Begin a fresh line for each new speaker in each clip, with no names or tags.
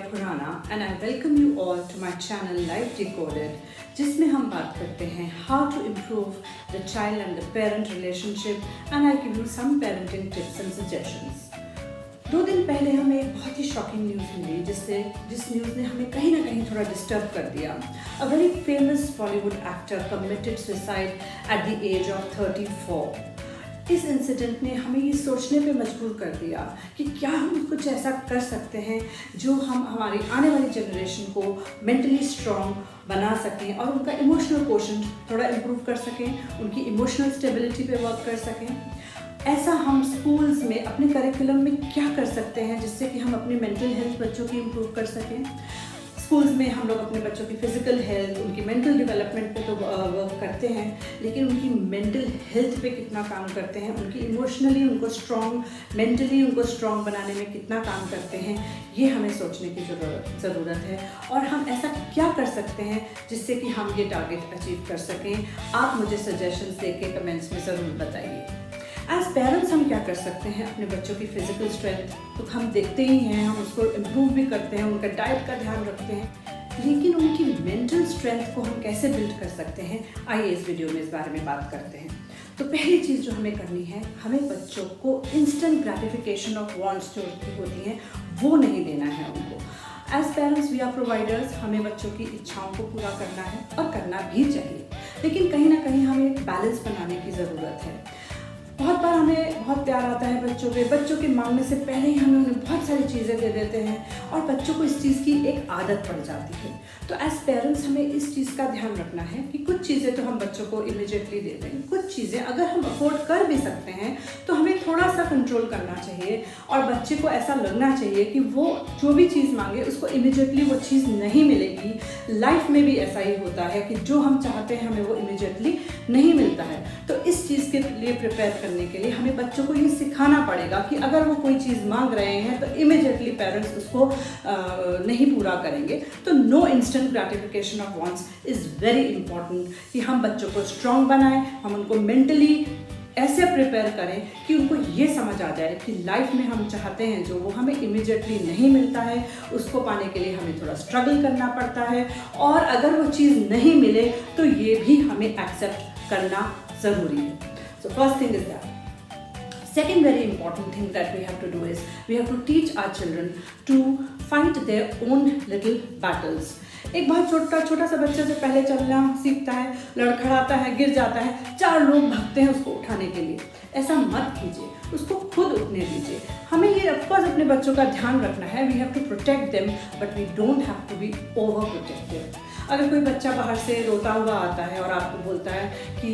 Khurana and I welcome you all to my channel life decoded, जिसमें हम बात करते हैं how to improve the child and the parent relationship and I give you some parenting tips and suggestions. 2 दिन पहले हमें एक बहुत ही शॉकिंग न्यूज़ मिली जिस न्यूज़ ने हमें कहीं ना कहीं थोड़ा डिस्टर्ब कर दिया। A very famous Bollywood actor committed suicide at the age of 34। इस इंसिडेंट ने हमें ये सोचने पे मजबूर कर दिया कि क्या हम कुछ ऐसा कर सकते हैं जो हम हमारी आने वाली जनरेशन को मेंटली स्ट्रॉन्ग बना सकें और उनका इमोशनल कोशेंट थोड़ा इम्प्रूव कर सकें, उनकी इमोशनल स्टेबिलिटी पे वर्क कर सकें। ऐसा हम स्कूल्स में अपने करिकुलम में क्या कर सकते हैं जिससे कि हम अपनी मेंटल हेल्थ बच्चों की इम्प्रूव कर सकें। स्कूल्स में हम लोग अपने बच्चों की फिजिकल हेल्थ, उनकी मेंटल डेवलपमेंट पे तो वर्क करते हैं, लेकिन उनकी मेंटल हेल्थ पे कितना काम करते हैं, उनकी इमोशनली उनको स्ट्रॉन्ग, मेंटली उनको स्ट्रॉन्ग बनाने में कितना काम करते हैं, ये हमें सोचने की ज़रूरत है। और हम ऐसा क्या कर सकते हैं जिससे कि हम ये टारगेट अचीव कर सकें। आप मुझे सजेशंस दे के कमेंट्स में ज़रूर बताइए। एज पेरेंट्स हम क्या कर सकते हैं अपने बच्चों की फिजिकल स्ट्रेंथ तो हम देखते ही हैं, हम उसको इम्प्रूव भी करते हैं, उनका डाइट का ध्यान रखते हैं, लेकिन उनकी मेंटल स्ट्रेंथ को हम कैसे बिल्ड कर सकते हैं, आइए इस वीडियो में इस बारे में बात करते हैं। तो पहली चीज़ जो हमें करनी है, हमें बच्चों को इंस्टेंट ग्रेटिफिकेशन ऑफ वांट्स जो होती हैं वो नहीं देना है उनको। As parents we are providers, हमें बच्चों की इच्छाओं को पूरा करना है और करना भी चाहिए, लेकिन कहीं ना कहीं हमें एक बैलेंस बनाने की ज़रूरत है। बहुत बार हमें बहुत प्यार आता है बच्चों के मांगने से पहले ही हमें उन्हें बहुत सारी चीज़ें दे देते हैं और बच्चों को इस चीज़ की एक आदत पड़ जाती है। तो एज पेरेंट्स हमें इस चीज़ का ध्यान रखना है कि कुछ चीज़ें तो हम बच्चों को इमिडिएटली दे दें, कुछ चीज़ें अगर हम अफोर्ड कर भी सकते हैं तो हमें थोड़ा सा कंट्रोल करना चाहिए और बच्चे को ऐसा लगना चाहिए कि वो जो भी चीज़ मांगे उसको इमिडिएटली वो चीज़ नहीं मिलेगी। लाइफ में भी ऐसा ही होता है कि जो हम चाहते हैं हमें वो इमिडिएटली नहीं मिलता है। तो इस चीज़ के लिए प्रिपेयर करने के लिए हमें बच्चों को ये सिखाना पड़ेगा कि अगर वो कोई चीज़ मांग रहे हैं तो इमिडिएटली पेरेंट्स उसको नहीं पूरा करेंगे। तो no instant gratification of wants is very important कि हम बच्चों को स्ट्रॉन्ग बनाएं, हम उनको मेंटली ऐसे प्रिपेयर करें कि उनको ये समझ आ जाए कि लाइफ में हम चाहते हैं जो वो हमें इमिडिएटली नहीं मिलता है, उसको पाने के लिए हमें थोड़ा स्ट्रगल करना पड़ता है और अगर वो चीज़ नहीं मिले तो ये भी हमें एक्सेप्ट करना ज़रूरी है। So first thing is that. Second very important thing that we have to do is we have to teach our children to fight their own little battles. एक बहुत छोटा सा बच्चा जब पहले चलना सीखता है, लड़खड़ाता है, गिर जाता है, 4 लोग भागते हैं उसको उठाने के लिए। ऐसा मत कीजिए, उसको खुद उठने दीजिए। हमें ये ऑफकोर्स अपने बच्चों का ध्यान रखना है, we have to protect them but we don't have to be over protective. अगर कोई बच्चा बाहर से रोता हुआ आता है और आपको बोलता है कि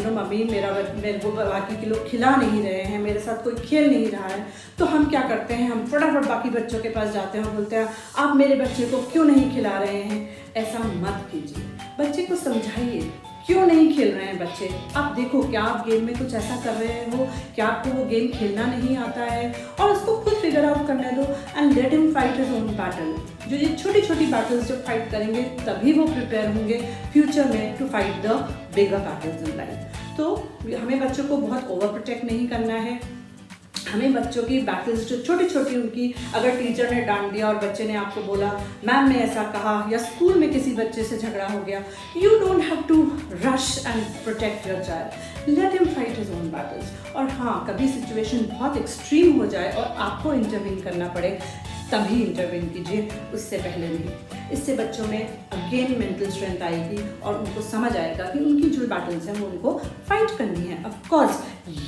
मम्मी मेरे को बाकी के लोग खिला नहीं रहे हैं, मेरे साथ कोई खेल नहीं रहा है, तो हम क्या करते हैं, हम फटाफट बाकी बच्चों के पास जाते हैं और बोलते हैं आप मेरे बच्चे को क्यों नहीं खिला रहे हैं। ऐसा मत कीजिए, बच्चे को समझाइए क्यों नहीं खेल रहे हैं बच्चे। आप देखो क्या आप गेम में कुछ ऐसा कर रहे हो, क्या आपको वो गेम खेलना नहीं आता है, और उसको खुद फिगर आउट करने दो and let him fight his own battle. जो ये छोटी छोटी बैटल्स जब फाइट करेंगे तभी वो प्रिपेयर होंगे फ्यूचर में to fight the bigger battles in life. तो हमें बच्चों को बहुत ओवर प्रोटेक्ट नहीं करना है, हमें बच्चों की बैटल्स जो छोटी छोटी उनकी, अगर टीचर ने डांट दिया और बच्चे ने आपको बोला मैम ने ऐसा कहा, या स्कूल में किसी बच्चे से झगड़ा हो गया, you don't have to rush and protect your child, let him fight his own battles. और हाँ, कभी सिचुएशन बहुत एक्सट्रीम हो जाए और आपको इंटरवीन करना पड़े तभी इंटरवीन कीजिए, उससे पहले नहीं। इससे बच्चों में अगेन मेंटल स्ट्रेंथ आएगी और उनको समझ आएगा कि उनकी जो बैटल्स हैं वो उनको फाइट करनी है। ऑफ कोर्स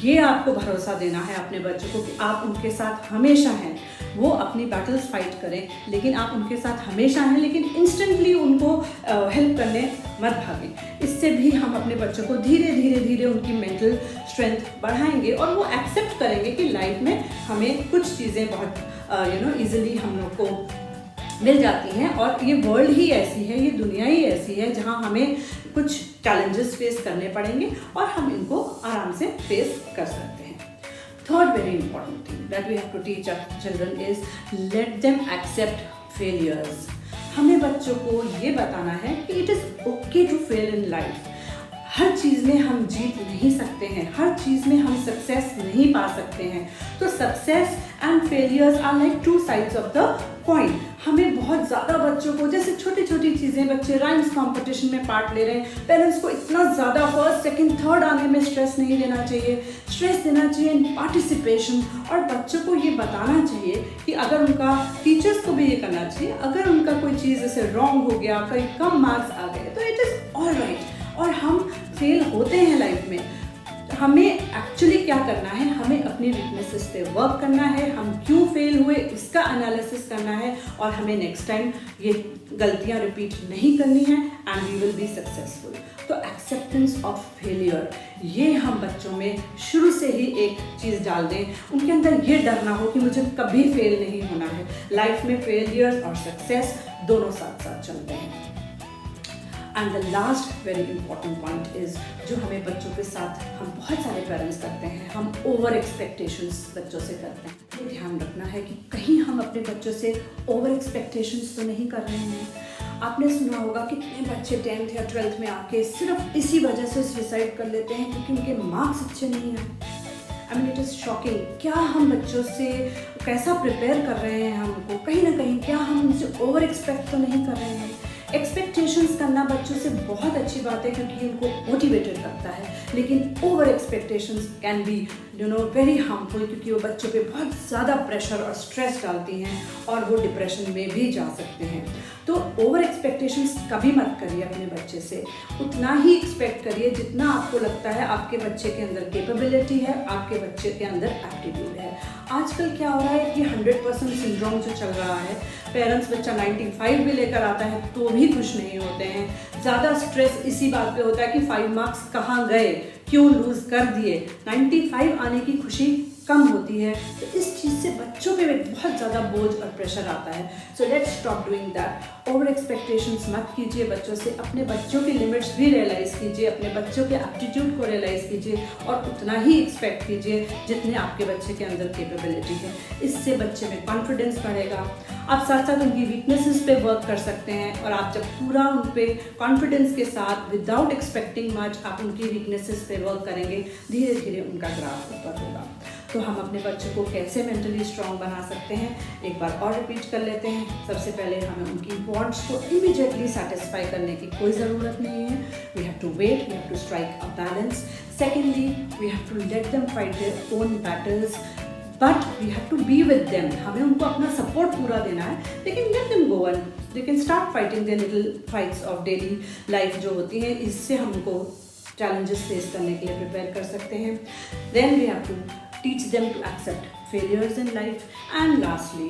ये आपको भरोसा देना है अपने बच्चों को कि आप उनके साथ हमेशा हैं, वो अपनी बैटल्स फाइट करें, लेकिन आप उनके साथ हमेशा हैं, लेकिन इंस्टेंटली उनको हेल्प करने मत भागें। इससे भी हम अपने बच्चों को धीरे धीरे उनकी मेंटल स्ट्रेंथ बढ़ाएंगे और वो एक्सेप्ट करेंगे कि लाइफ में हमें कुछ चीज़ें बहुत ईजिली हम लोग को मिल जाती हैं और ये वर्ल्ड ही ऐसी है, ये दुनिया ही ऐसी है जहाँ हमें कुछ चैलेंजेस फेस करने पड़ेंगे और हम इनको आराम से फेस कर सकते हैं। Third very important thing that we have to teach our children is let them accept failures. हमें बच्चों को ये बताना है कि it is okay to fail in life. हर चीज़ में हम जीत नहीं सकते हैं, हर चीज़ में हम सक्सेस नहीं पा सकते हैं। तो success and failures are like two sides of the coin. हमें बहुत ज़्यादा बच्चों को, जैसे छोटी छोटी चीज़ें, बच्चे राइम्स कंपटीशन में पार्ट ले रहे हैं, पेरेंट्स को इतना ज़्यादा फर्स्ट सेकंड थर्ड आने में स्ट्रेस नहीं देना चाहिए, स्ट्रेस देना चाहिए इन पार्टिसिपेशन। और बच्चों को ये बताना चाहिए कि अगर उनका, टीचर्स को भी ये करना चाहिए, अगर उनका कोई चीज़ जैसे रॉन्ग हो गया, कहीं कम मार्क्स आ गए, तो इट इज़ ऑल राइट। और हम फेल होते हैं लाइफ में, हमें एक्चुअली क्या करना है, हमें अपनी वीकनेसेस पे वर्क करना है, हम क्यों फेल हुए इसका एनालिसिस करना है, और हमें नेक्स्ट टाइम ये गलतियां रिपीट नहीं करनी है, and we will be successful. तो एक्सेप्टेंस ऑफ फेलियर, ये हम बच्चों में शुरू से ही एक चीज़ डाल दें, उनके अंदर ये डर ना हो कि मुझे कभी फेल नहीं होना है। लाइफ में फेलियर और सक्सेस दोनों साथ साथ चलते हैं। And the last very important point is, जो हमें बच्चों के साथ हम बहुत सारे पेरेंट्स करते हैं, हम ओवर एक्सपेक्टेशंस बच्चों से करते हैं। ये ध्यान रखना है कि कहीं हम अपने बच्चों से ओवर एक्सपेक्टेशंस तो नहीं कर रहे हैं। आपने सुना होगा कितने बच्चे 10th या 12th में आके सिर्फ इसी वजह से सुसाइड कर लेते हैं क्योंकि उनके मार्क्स अच्छे नहीं हैं। I mean it is shocking. क्या हम बच्चों से कैसा प्रिपेयर कर रहे हैं हमको, कहीं ना कहीं क्या हम उनसे ओवर एक्सपेक्ट तो नहीं कर रहे हैं। एक्सपेक्टेशंस करना बच्चों से बहुत अच्छी बात है क्योंकि उनको मोटिवेटेड करता है, लेकिन over expectations can be very harmful, क्योंकि वो बच्चों पे बहुत ज़्यादा प्रेशर और स्ट्रेस डालती हैं और वो डिप्रेशन में भी जा सकते हैं। तो ओवर एक्सपेक्टेशंस कभी मत करिए अपने बच्चे से, उतना ही एक्सपेक्ट करिए जितना आपको लगता है आपके बच्चे के अंदर कैपेबिलिटी है, आपके बच्चे के अंदर एप्टीट्यूड है। आजकल क्या हो रहा है कि 100% सिंड्रोम जो चल रहा है, पेरेंट्स बच्चा 95 भी लेकर आता है तो भी खुश नहीं होते हैं। ज़्यादा स्ट्रेस इसी बात पे होता है कि 5 मार्क्स कहाँ गए, क्यों लूज़ कर दिए, 95 आने की खुशी कम होती है। तो इस चीज़ से बच्चों पे बहुत ज़्यादा बोझ और प्रेशर आता है। So let's stop doing that. Over expectations मत कीजिए बच्चों से, अपने बच्चों की लिमिट्स भी रियलाइज़ कीजिए, अपने बच्चों के एप्टीट्यूड को रियलाइज़ कीजिए और उतना ही एक्सपेक्ट कीजिए जितने आपके बच्चे के अंदर कैपेबिलिटी है। इससे बच्चे में कॉन्फिडेंस बढ़ेगा। आप साथ साथ उनकी वीकनेसेस पे वर्क कर सकते हैं, और आप जब पूरा उन पे कॉन्फिडेंस के साथ विदाउट एक्सपेक्टिंग मच आप उनकी वीकनेसेस पे वर्क करेंगे, धीरे धीरे उनका ग्राफ ऊपर होगा। तो हम अपने बच्चों को कैसे मेंटली स्ट्रॉन्ग बना सकते हैं, एक बार और रिपीट कर लेते हैं। सबसे पहले हमें उनकी वांट्स को इमीडिएटली सेटिस्फाई करने की कोई ज़रूरत नहीं है। We have to wait, we have to strike a balance. Secondly, we have to let them fight their own battles, but we have to be with them. हमें उनको अपना सपोर्ट पूरा देना है, लेकिन let them go and they can start fighting their little fights of daily life जो होती है। इससे हमको चैलेंजेस फेस करने के लिए प्रिपेयर कर सकते हैं। Then we have to teach them to accept failures in life, and lastly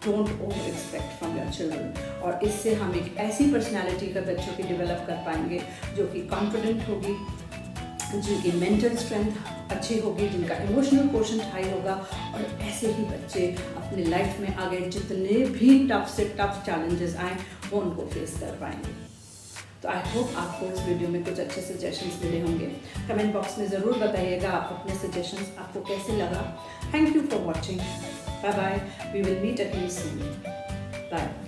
don't over expect from your children। और इससे हम एक ऐसी पर्सनालिटी का बच्चों की डेवलप कर पाएंगे जो कि कॉन्फिडेंट होगी, जिनकी मेंटल स्ट्रेंथ अच्छी होगी, जिनका इमोशनल कोशेंट हाई होगा, और ऐसे ही बच्चे अपनी लाइफ में आगे जितने भी टफ से टफ चैलेंजेस आए वो उनको फेस कर पाएंगे। तो आई होप आपको इस वीडियो में कुछ अच्छे सजेशंस मिले होंगे। कमेंट बॉक्स में ज़रूर बताइएगा आप अपने सजेशंस आपको कैसे लगा। Thank you for watching. Bye bye. We will meet again soon. Bye.